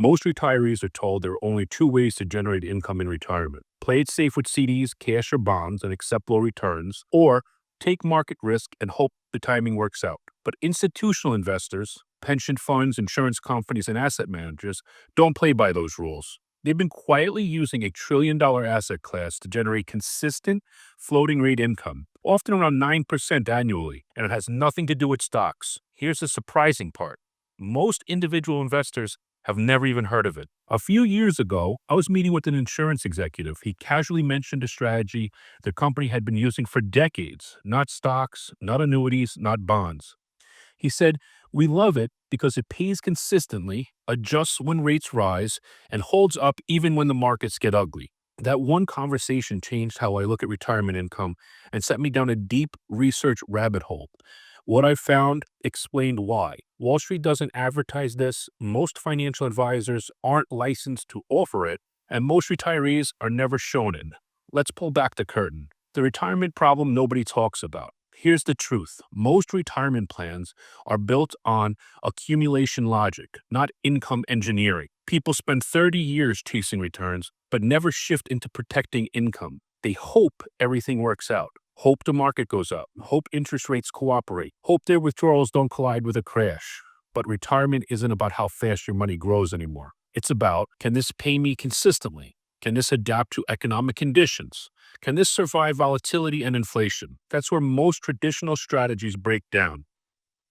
Most retirees are told there are only two ways to generate income in retirement: play it safe with CDs, cash, or bonds and accept low returns, or take market risk and hope the timing works out. But institutional investors, pension funds, insurance companies, and asset managers don't play by those rules. They've been quietly using a $1 trillion asset class to generate consistent floating rate income, often around 9% annually, and it has nothing to do with stocks. Here's the surprising part: most individual investors have never even heard of it. A few years ago, I was meeting with an insurance executive. He casually mentioned a strategy the company had been using for decades: not stocks, not annuities, not bonds. He said, "We love it because it pays consistently, adjusts when rates rise, and holds up even when the markets get ugly." That one conversation changed how I look at retirement income and set me down a deep research rabbit hole. What I found explained why. Wall Street doesn't advertise this, most financial advisors aren't licensed to offer it, and most retirees are never shown it. Let's pull back the curtain. The retirement problem nobody talks about. Here's the truth: most retirement plans are built on accumulation logic, not income engineering. People spend 30 years chasing returns, but never shift into protecting income. They hope everything works out. Hope the market goes up. Hope interest rates cooperate. Hope their withdrawals don't collide with a crash. But retirement isn't about how fast your money grows anymore. It's about, can this pay me consistently? Can this adapt to economic conditions? Can this survive volatility and inflation? That's where most traditional strategies break down,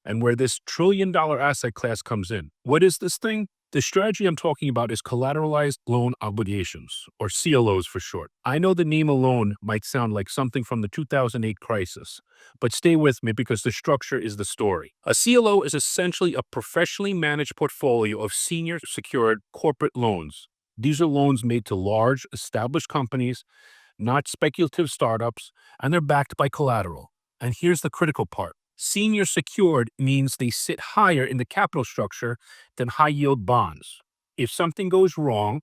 and where this $1 trillion asset class comes in. What is this thing? The strategy I'm talking about is collateralized loan obligations, or CLOs for short. I know the name alone might sound like something from the 2008 crisis, but stay with me because the structure is the story. A CLO is essentially a professionally managed portfolio of senior secured corporate loans. These are loans made to large, established companies, not speculative startups, and they're backed by collateral. And here's the critical part: senior secured means they sit higher in the capital structure than high-yield bonds. If something goes wrong,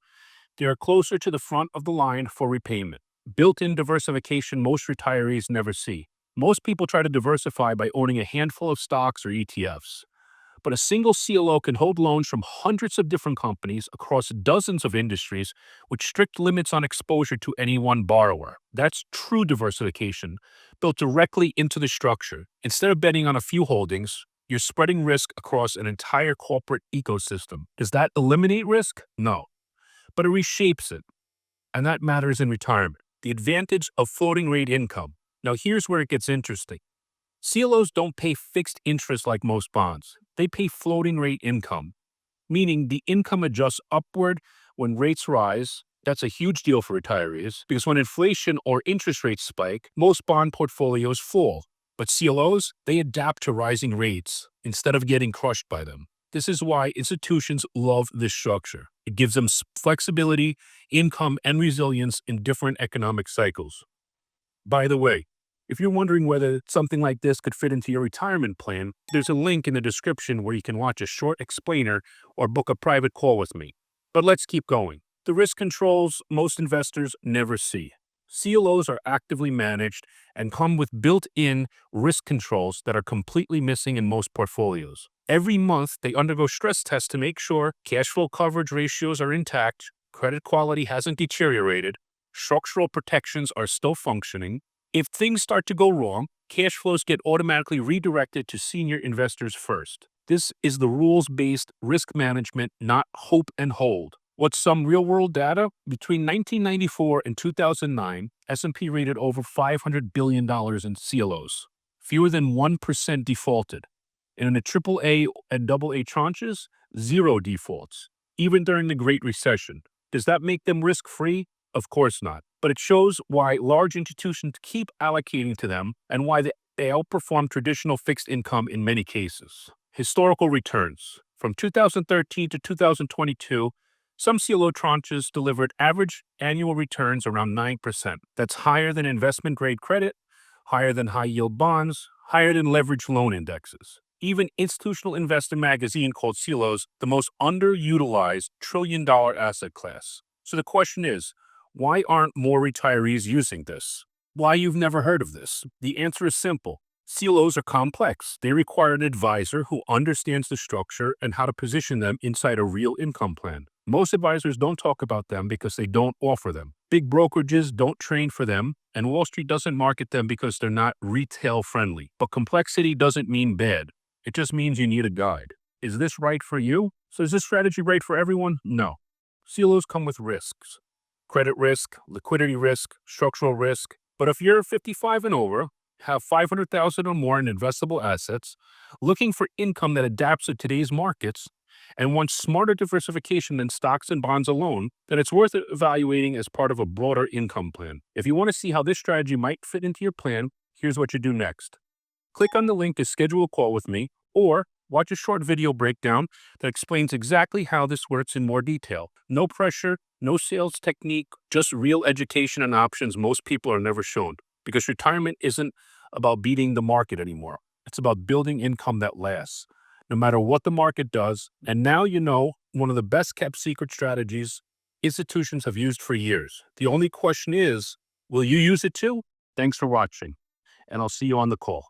they are closer to the front of the line for repayment. Built-in diversification most retirees never see. Most people try to diversify by owning a handful of stocks or ETFs. But a single CLO can hold loans from hundreds of different companies across dozens of industries with strict limits on exposure to any one borrower. That's true diversification, built directly into the structure. Instead of betting on a few holdings, you're spreading risk across an entire corporate ecosystem. Does that eliminate risk? No, but it reshapes it. And that matters in retirement. The advantage of floating rate income. Now here's where it gets interesting. CLOs don't pay fixed interest like most bonds. They pay floating rate income, meaning the income adjusts upward when rates rise. That's a huge deal for retirees because when inflation or interest rates spike, most bond portfolios fall. But CLOs, they adapt to rising rates instead of getting crushed by them. This is why institutions love this structure. It gives them flexibility, income, and resilience in different economic cycles. By the way, if you're wondering whether something like this could fit into your retirement plan, there's a link in the description where you can watch a short explainer or book a private call with me. But let's keep going. The risk controls most investors never see. CLOs are actively managed and come with built-in risk controls that are completely missing in most portfolios. Every month, they undergo stress tests to make sure cash flow coverage ratios are intact, credit quality hasn't deteriorated, structural protections are still functioning. If things start to go wrong, cash flows get automatically redirected to senior investors first. This is the rules-based risk management, not hope and hold. What's some real-world data? Between 1994 and 2009, S&P rated over $500 billion in CLOs. Fewer than 1% defaulted. And in the AAA and AA tranches, zero defaults, even during the Great Recession. Does that make them risk-free? Of course not. But it shows why large institutions keep allocating to them and why they outperform traditional fixed income in many cases. Historical returns. From 2013 to 2022, some CLO tranches delivered average annual returns around 9%. That's higher than investment-grade credit, higher than high-yield bonds, higher than leveraged loan indexes. Even Institutional Investor magazine called CLOs the most underutilized trillion-dollar asset class. So the question is, why aren't more retirees using this? Why you've never heard of this? The answer is simple. CLOs are complex. They require an advisor who understands the structure and how to position them inside a real income plan. Most advisors don't talk about them because they don't offer them. Big brokerages don't train for them, and Wall Street doesn't market them because they're not retail friendly. But complexity doesn't mean bad. It just means you need a guide. Is this right for you? So is this strategy right for everyone? No. CLOs come with risks. Credit risk, liquidity risk, structural risk. But if you're 55 and over, have 500,000 or more in investable assets, looking for income that adapts to today's markets, and want smarter diversification than stocks and bonds alone, then it's worth evaluating as part of a broader income plan. If you want to see how this strategy might fit into your plan, here's what you do next. Click on the link to schedule a call with me, or watch a short video breakdown that explains exactly how this works in more detail. No pressure, no sales technique, just real education and options most people are never shown. Because retirement isn't about beating the market anymore. It's about building income that lasts, no matter what the market does. And now you know one of the best kept secret strategies institutions have used for years. The only question is, will you use it too? Thanks for watching, and I'll see you on the call.